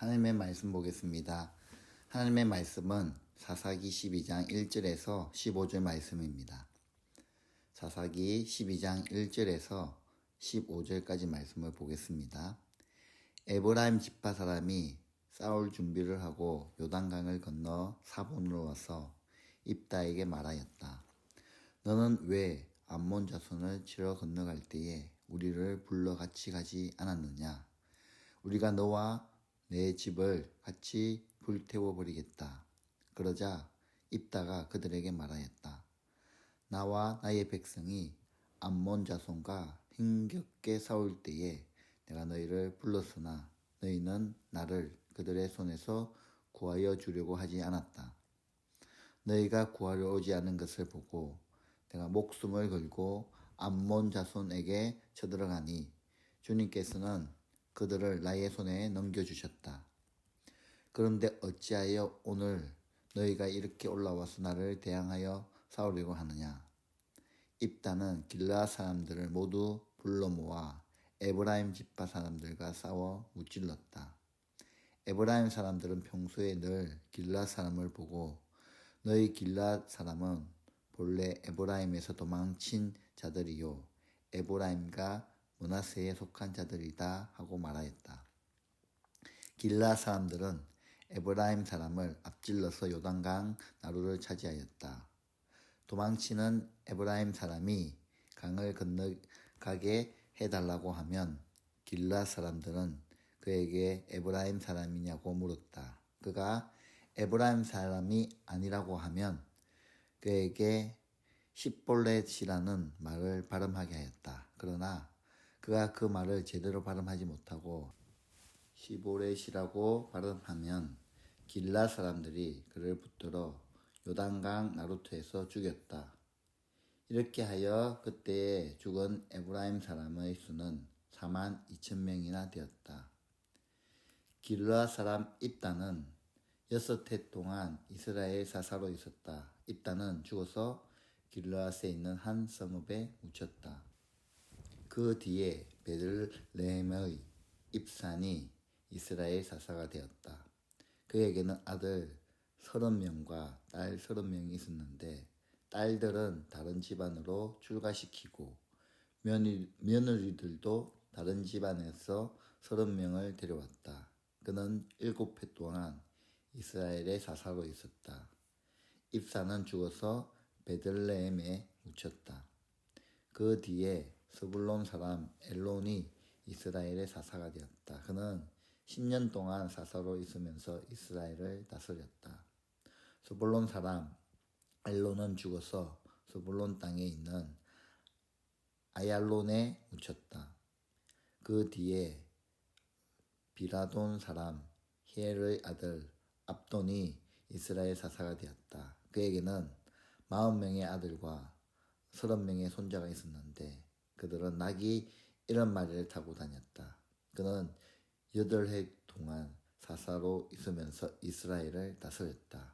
하나님의 말씀 보겠습니다. 하나님의 말씀은 사사기 12장 1절에서 15절 말씀입니다. 사사기 12장 1절에서 15절까지 말씀을 보겠습니다. 에브라임 지파 사람이 싸울 준비를 하고 요단강을 건너 사본으로 와서 입다에게 말하였다. 너는 왜 암몬 자손을 치러 건너갈 때에 우리를 불러 같이 가지 않았느냐? 우리가 너와 내 집을 같이 불태워 버리겠다. 그러자 입다가 그들에게 말하였다. 나와 나의 백성이 암몬 자손과 힘겹게 싸울 때에 내가 너희를 불렀으나 너희는 나를 그들의 손에서 구하여 주려고 하지 않았다. 너희가 구하려 오지 않은 것을 보고 내가 목숨을 걸고 암몬 자손에게 쳐들어가니 주님께서는 그들을 나의 손에 넘겨주셨다. 그런데 어찌하여 오늘 너희가 이렇게 올라와서 나를 대항하여 싸우려고 하느냐? 입다는 길르앗 사람들을 모두 불러 모아 에브라임 지파 사람들과 싸워 무찔렀다. 에브라임 사람들은 평소에 늘 길르앗 사람을 보고 너희 길르앗 사람은 본래 에브라임에서 도망친 자들이요 에브라임과 므낫세에 속한 자들이다 하고 말하였다. 길르앗 사람들은 에브라임 사람을 앞질러서 요단강 나루를 차지하였다. 도망치는 에브라임 사람이 강을 건너가게 해달라고 하면 길르앗 사람들은 그에게 에브라임 사람이냐고 물었다. 그가 에브라임 사람이 아니라고 하면 그에게 십볼렛이라는 말을 발음하게 하였다. 그러나 그가 그 말을 제대로 발음하지 못하고 시보렛이라고 발음하면 길르앗 사람들이 그를 붙들어 요단강 나루트에서 죽였다. 이렇게 하여 그때에 죽은 에브라임 사람의 수는 4만 2천 명이나 되었다. 길르앗 사람 입다는 6해 동안 이스라엘 사사로 있었다. 입다는 죽어서 길르앗에 있는 한 성읍에 묻혔다. 그 뒤에 베들레헴의 입산이 이스라엘 사사가 되었다. 그에게는 아들 30명과 딸 30명이 있었는데 딸들은 다른 집안으로 출가시키고 며느리들도 다른 집안에서 30명을 데려왔다. 그는 7해 동안 이스라엘의 사사로 있었다. 입사는 죽어서 베들레헴에 묻혔다. 그 뒤에 스불론 사람 엘론이 이스라엘의 사사가 되었다. 그는 10년 동안 사사로 있으면서 이스라엘을 다스렸다. 스불론 사람 엘론은 죽어서 스불론 땅에 있는 아얄론에 묻혔다. 그 뒤에 비라돈 사람 히엘의 아들 압돈이 이스라엘 사사가 되었다. 그에게는 40명의 아들과 30명의 손자가 있었는데 그들은 낙이 70마리를 타고 다녔다. 그는 8해 동안 사사로 있으면서 이스라엘을 다스렸다.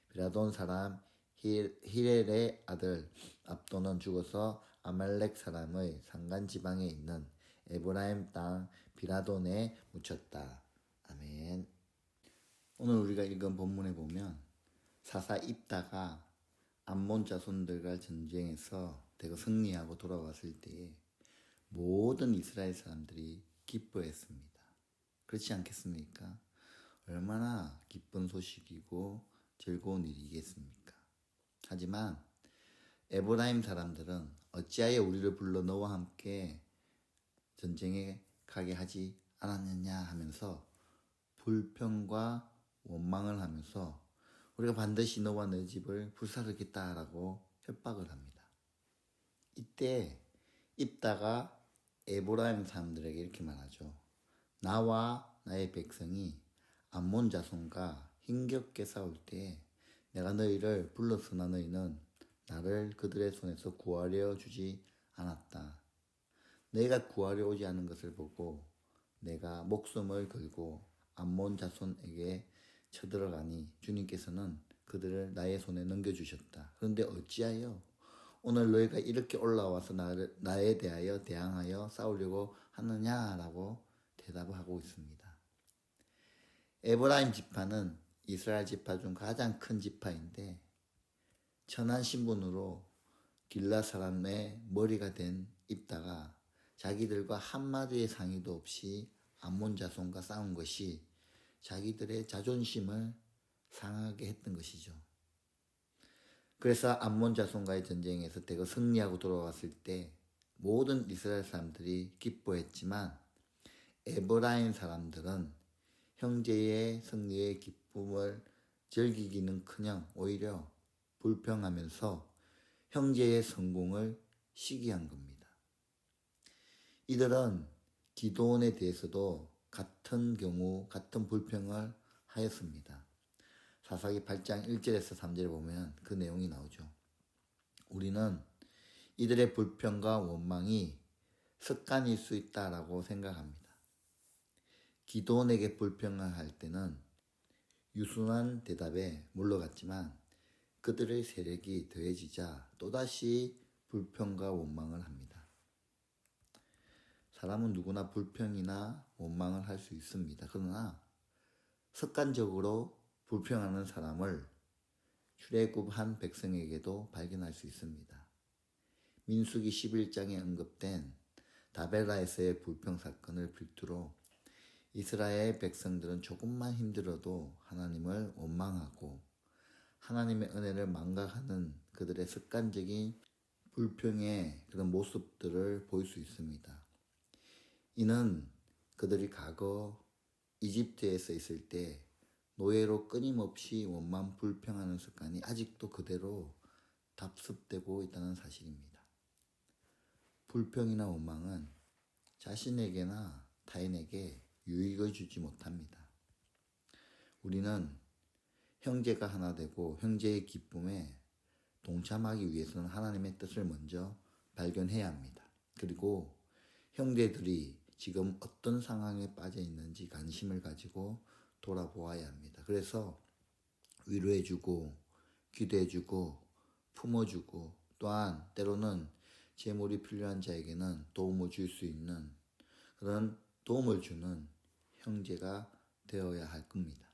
비라돈 사람 히렐의 아들 압돈은 죽어서 아말렉 사람의 산간 지방에 있는 에브라임 땅 비라돈에 묻혔다. 아멘. 오늘 우리가 읽은 본문에 보면 사사 입다가 암몬 자손들과 전쟁에서 대거 승리하고 돌아왔을 때에 모든 이스라엘 사람들이 기뻐했습니다. 그렇지 않겠습니까? 얼마나 기쁜 소식이고 즐거운 일이겠습니까? 하지만 에브라임 사람들은 어찌하여 우리를 불러 너와 함께 전쟁에 가게 하지 않았느냐 하면서 불평과 원망을 하면서 우리가 반드시 너와 내 집을 불사르겠다라고 협박을 합니다. 이때 입다가 에브라임 사람들에게 이렇게 말하죠. 나와 나의 백성이 암몬 자손과 힘겹게 싸울 때에 내가 너희를 불렀으나 너희는 나를 그들의 손에서 구하려 주지 않았다. 너희가 구하려 오지 않은 것을 보고 내가 목숨을 걸고 암몬 자손에게 쳐들어가니 주님께서는 그들을 나의 손에 넘겨주셨다. 그런데 어찌하여 오늘 너희가 이렇게 올라와서 나에 대하여 대항하여 싸우려고 하느냐라고 대답을 하고 있습니다. 에브라임 지파는 이스라엘 지파 중 가장 큰 지파인데 천한 신분으로 길라 사람의 머리가 된 입다가 자기들과 한마디의 상의도 없이 암몬 자손과 싸운 것이 자기들의 자존심을 상하게 했던 것이죠. 그래서 암몬 자손과의 전쟁에서 대거 승리하고 돌아왔을 때 모든 이스라엘 사람들이 기뻐했지만 에브라임 사람들은 형제의 승리의 기쁨을 즐기기는커녕 오히려 불평하면서 형제의 성공을 시기한 겁니다. 이들은 기드온에 대해서도 같은 경우 같은 불평을 하였습니다. 사사기 8장 1절에서 3절에 보면 그 내용이 나오죠. 우리는 이들의 불평과 원망이 습관일 수 있다라고 생각합니다. 기드온에게 불평을 할 때는 유순한 대답에 물러갔지만 그들의 세력이 더해지자 또다시 불평과 원망을 합니다. 사람은 누구나 불평이나 원망을 할 수 있습니다. 그러나 습관적으로 불평하는 사람을 출애굽한 백성에게도 발견할 수 있습니다. 민수기 11장에 언급된 다벨라에서의 불평 사건을 필두로 이스라엘 백성들은 조금만 힘들어도 하나님을 원망하고 하나님의 은혜를 망각하는 그들의 습관적인 불평의 그런 모습들을 볼 수 있습니다. 이는 그들이 과거 이집트에서 있을 때 노예로 끊임없이 원망 불평하는 습관이 아직도 그대로 답습되고 있다는 사실입니다. 불평이나 원망은 자신에게나 타인에게 유익을 주지 못합니다. 우리는 형제가 하나 되고 형제의 기쁨에 동참하기 위해서는 하나님의 뜻을 먼저 발견해야 합니다. 그리고 형제들이 지금 어떤 상황에 빠져 있는지 관심을 가지고 돌아보아야 합니다. 그래서 위로해주고 기도해주고 품어주고 또한 때로는 재물이 필요한 자에게는 도움을 줄 수 있는 그런 도움을 주는 형제가 되어야 할 겁니다.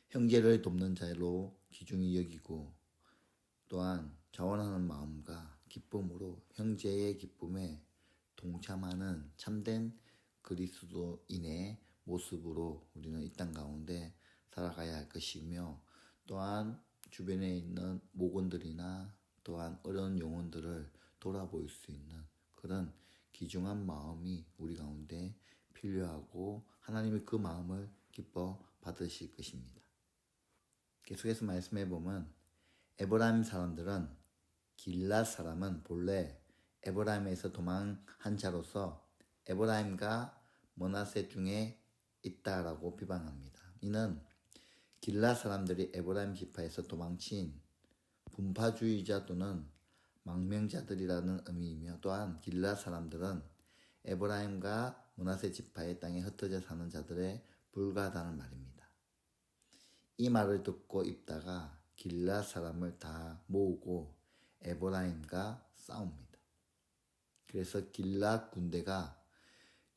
형제를 돕는 자로 귀중히 여기고 또한 자원하는 마음과 기쁨으로 형제의 기쁨에 동참하는 참된 그리스도인의 모습으로 우리는 이 땅 가운데 살아가야 할 것이며 또한 주변에 있는 목원들이나 또한 어려운 영혼들을 돌아볼 수 있는 그런 귀중한 마음이 우리 가운데 필요하고 하나님이 그 마음을 기뻐 받으실 것입니다. 계속해서 말씀해 보면 에브라임 사람들은 길랏 사람은 본래 에브라임에서 도망한 자로서 에브라임과 므낫세 중에 있다라고 비방합니다. 이는 길랏 사람들이 에브라임 지파에서 도망친 분파주의자 또는 망명자들이라는 의미이며 또한 길랏 사람들은 에브라임과 므낫세 지파의 땅에 흩어져 사는 자들에 불과하다는 말입니다. 이 말을 듣고 입다가 길랏 사람을 다 모으고 에브라임과 싸웁니다. 그래서 길랏 군대가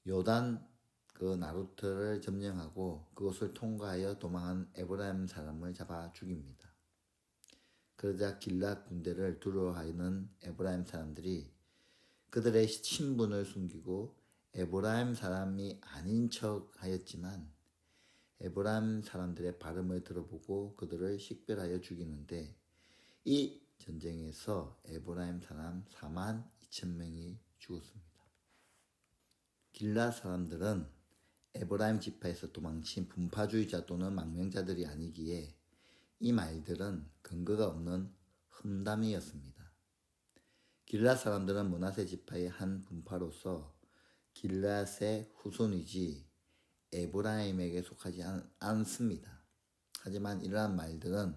요단 그 나루트를 점령하고 그것을 통과하여 도망한 에브라임 사람을 잡아 죽입니다. 그러자 길랏 군대를 두려워하는 에브라임 사람들이 그들의 신분을 숨기고 에브라임 사람이 아닌 척 하였지만 에브라임 사람들의 발음을 들어보고 그들을 식별하여 죽이는데 이 전쟁에서 에브라임 사람 4만 2천 명이 죽었습니다. 길랏 사람들은 에브라임 지파에서 도망친 분파주의자 또는 망명자들이 아니기에 이 말들은 근거가 없는 험담이었습니다. 길랏 사람들은 므낫세 지파의 한 분파로서 길랏의 후손이지 에브라임에게 속하지 않습니다. 하지만 이러한 말들은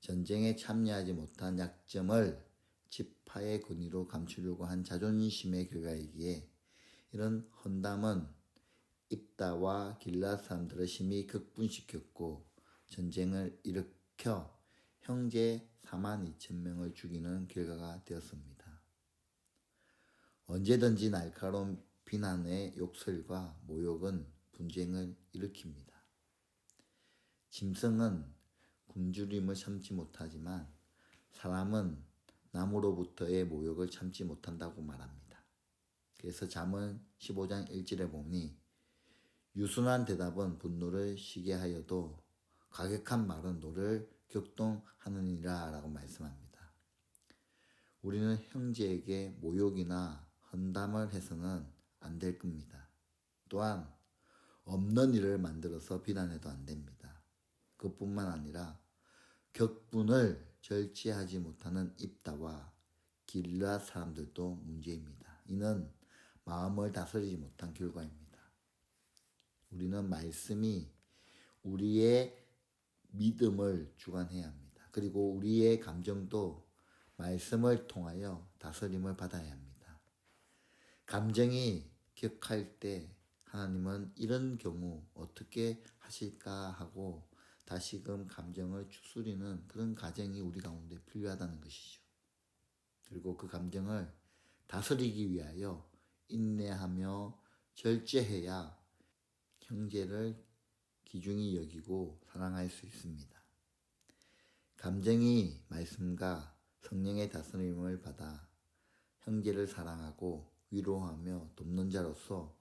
전쟁에 참여하지 못한 약점을 지파의 권위로 감추려고 한 자존심의 결과이기에 이런 험담은 입다와 길랏 사람들을 심히 극분시켰고 전쟁을 일으켜 형제 4만 2천 명을 죽이는 결과가 되었습니다. 언제든지 날카로운 비난의 욕설과 모욕은 분쟁을 일으킵니다. 짐승은 굶주림을 참지 못하지만 사람은 남으로부터의 모욕을 참지 못한다고 말합니다. 그래서 잠언 15장 1절에 보니 유순한 대답은 분노를 쉬게 하여도 과격한 말은 노를 격동하느니라 라고 말씀합니다. 우리는 형제에게 모욕이나 헌담을 해서는 안 될 겁니다. 또한 없는 일을 만들어서 비난해도 안 됩니다. 그뿐만 아니라 격분을 절제하지 못하는 입다와 길앗 사람들도 문제입니다. 이는 마음을 다스리지 못한 결과입니다. 우리는 말씀이 우리의 믿음을 주관해야 합니다. 그리고 우리의 감정도 말씀을 통하여 다스림을 받아야 합니다. 감정이 격할 때 하나님은 이런 경우 어떻게 하실까 하고 다시금 감정을 추스리는 그런 과정이 우리 가운데 필요하다는 것이죠. 그리고 그 감정을 다스리기 위하여 인내하며 절제해야 형제를 귀중히 여기고 사랑할 수 있습니다. 감정이 말씀과 성령의 다스림을 받아 형제를 사랑하고 위로하며 돕는 자로서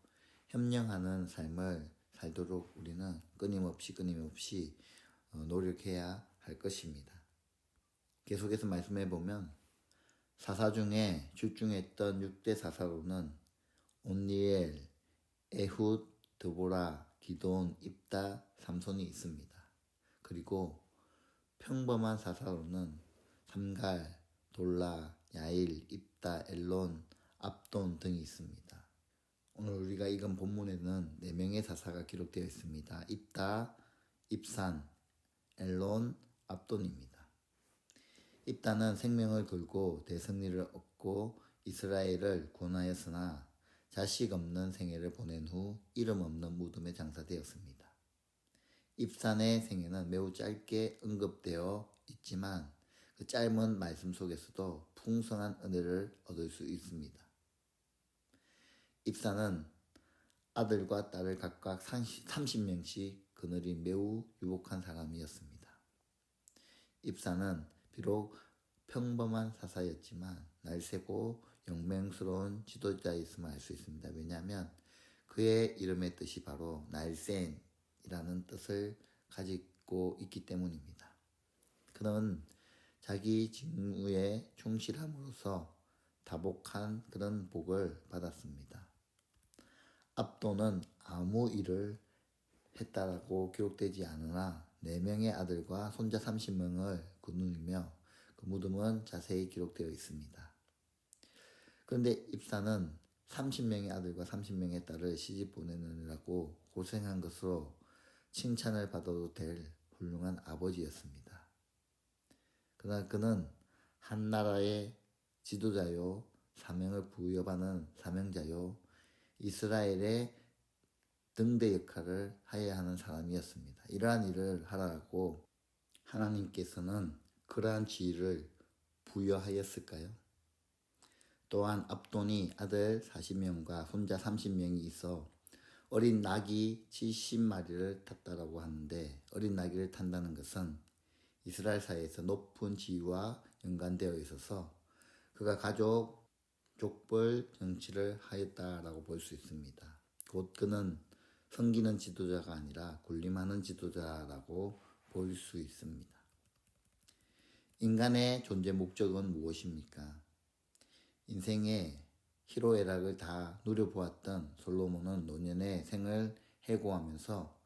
협력하는 삶을 살도록 우리는 끊임없이 노력해야 할 것입니다. 계속해서 말씀해 보면 사사 중에 출중했던 6대 사사로는 온니엘, 에훗, 드보라, 기돈, 입다, 삼손이 있습니다. 그리고 평범한 사사로는 삼갈, 돌라, 야일, 입다, 엘론, 압돈 등이 있습니다. 오늘 우리가 읽은 본문에는 4명의 사사가 기록되어 있습니다. 입다, 입산, 엘론, 압돈입니다. 입다는 생명을 걸고 대승리를 얻고 이스라엘을 구원하였으나 자식 없는 생애를 보낸 후 이름 없는 무덤에 장사되었습니다. 입산의 생애는 매우 짧게 언급되어 있지만 그 짧은 말씀 속에서도 풍성한 은혜를 얻을 수 있습니다. 입산은 아들과 딸을 각각 30명씩 거느린 매우 유복한 사람이었습니다. 입산은 비록 평범한 사사였지만 날쌔고 영맹스러운 지도자였음을 알 수 있습니다. 왜냐하면 그의 이름의 뜻이 바로 날쌘이라는 뜻을 가지고 있기 때문입니다. 그는 자기 직무에 충실함으로써 다복한 그런 복을 받았습니다. 압돈은 아무 일을 했다라고 기록되지 않으나 4명의 아들과 손자 30명을 거느리며 그 무덤은 자세히 기록되어 있습니다. 그런데 입사는 30명의 아들과 30명의 딸을 시집 보내느라고 고생한 것으로 칭찬을 받아도 될 훌륭한 아버지였습니다. 그러나 그는 한 나라의 지도자요, 사명을 부여받는 사명자요, 이스라엘의 등대 역할을 해야 하는 사람이었습니다. 이러한 일을 하라고 하나님께서는 그러한 지위를 부여하였을까요? 또한 압돈이 아들 40명과 손자 30명이 있어 어린 낙이 70마리를 탔다라고 하는데 어린 나귀를 탄다는 것은 이스라엘 사회에서 높은 지위와 연관되어 있어서 그가 가족, 족벌 정치를 하였다라고 볼 수 있습니다. 곧 그는 섬기는 지도자가 아니라 군림하는 지도자라고 볼 수 있습니다. 인간의 존재 목적은 무엇입니까? 인생의 희로애락을 다 누려보았던 솔로몬은 노년의 생을 해고하면서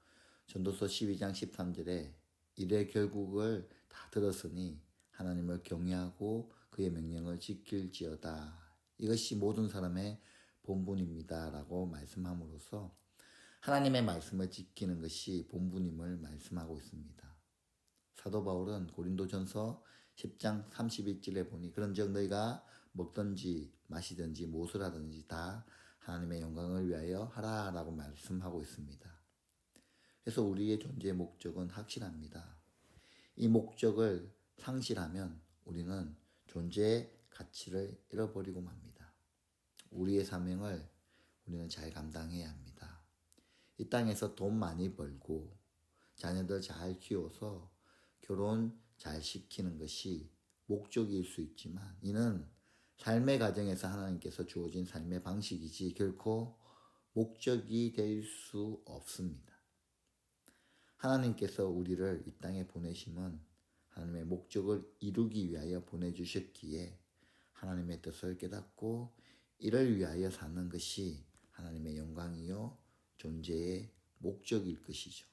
전도서 12장 13절에 이래 결국을 다 들었으니 하나님을 경외하고 그의 명령을 지킬지어다. 이것이 모든 사람의 본분입니다. 라고 말씀함으로써 하나님의 말씀을 지키는 것이 본분임을 말씀하고 있습니다. 사도 바울은 고린도전서 10장 31절에 보니 그런즉 너희가 먹든지 마시든지 무엇을 하든지 다 하나님의 영광을 위하여 하라라고 말씀하고 있습니다. 그래서 우리의 존재의 목적은 확실합니다. 이 목적을 상실하면 우리는 존재의 가치를 잃어버리고 맙니다. 우리의 사명을 우리는 잘 감당해야 합니다. 이 땅에서 돈 많이 벌고 자녀들 잘 키워서 결혼 잘 시키는 것이 목적일 수 있지만 이는 삶의 과정에서 하나님께서 주어진 삶의 방식이지 결코 목적이 될 수 없습니다. 하나님께서 우리를 이 땅에 보내심은 하나님의 목적을 이루기 위하여 보내주셨기에 하나님의 뜻을 깨닫고 이를 위하여 사는 것이 하나님의 영광이요 존재의 목적일 것이죠.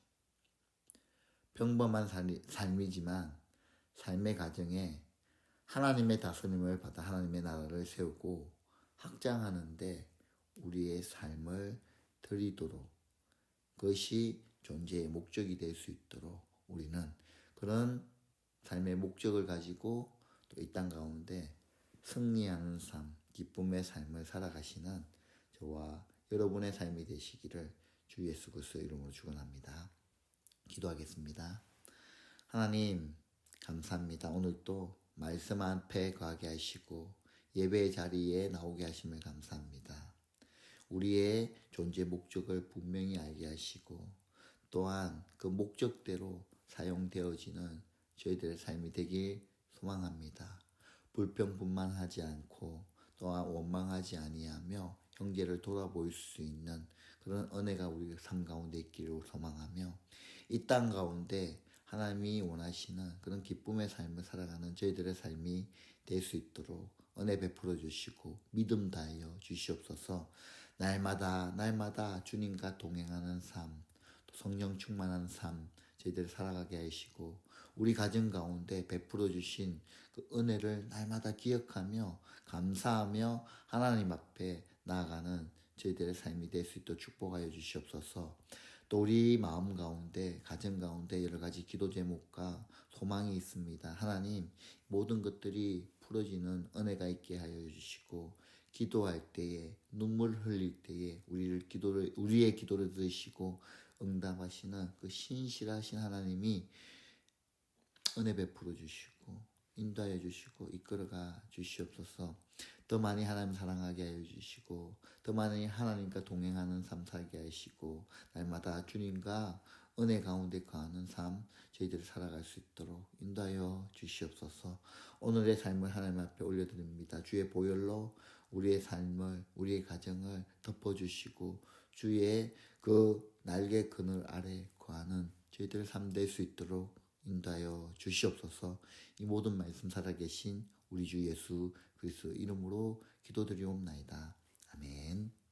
평범한 삶이지만 삶의 과정에 하나님의 다스림을 받아 하나님의 나라를 세우고 확장하는데 우리의 삶을 드리도록 그것이 존재의 목적이 될 수 있도록 우리는 그런 삶의 목적을 가지고 또 이 땅 가운데 승리하는 삶, 기쁨의 삶을 살아가시는 저와 여러분의 삶이 되시기를 주 예수 그리스도의 이름으로 축원합니다. 기도하겠습니다. 하나님 감사합니다. 오늘도 말씀 앞에 거하게 하시고 예배의 자리에 나오게 하심을 감사합니다. 우리의 존재 목적을 분명히 알게 하시고 또한 그 목적대로 사용되어지는 저희들의 삶이 되길 소망합니다. 불평분만하지 않고 또한 원망하지 아니하며 형제를 돌아볼 수 있는 그런 은혜가 우리 삶 가운데 있기를 소망하며 이 땅 가운데 하나님이 원하시는 그런 기쁨의 삶을 살아가는 저희들의 삶이 될 수 있도록 은혜 베풀어 주시고 믿음 다하여 주시옵소서. 날마다 주님과 동행하는 삶, 또 성령 충만한 삶 저희들 살아가게 하시고 우리 가정 가운데 베풀어 주신 그 은혜를 날마다 기억하며 감사하며 하나님 앞에 나아가는 저희들의 삶이 될 수 있도록 축복하여 주시옵소서. 또 우리 마음 가운데 가정 가운데 여러 가지 기도 제목과 소망이 있습니다. 하나님 모든 것들이 풀어지는 은혜가 있게 하여 주시고 기도할 때에 눈물 흘릴 때에 우리의 기도를 들으시고 응답하시는 그 신실하신 하나님이 은혜 베풀어 주시고 인도하여 주시고 이끌어가 주시옵소서. 더 많이 하나님 사랑하게 하여 주시고 더 많이 하나님과 동행하는 삶 살게 하시고 날마다 주님과 은혜 가운데 거하는 삶 저희들이 살아갈 수 있도록 인도하여 주시옵소서. 오늘의 삶을 하나님 앞에 올려드립니다. 주의 보혈로 우리의 삶을 우리의 가정을 덮어주시고 주의 그 날개 그늘 아래 거하는 저희들 삶 될 수 있도록 인도하여 주시옵소서. 이 모든 말씀 살아계신 우리 주 예수 그리스도 이름으로 기도드리옵나이다. 아멘.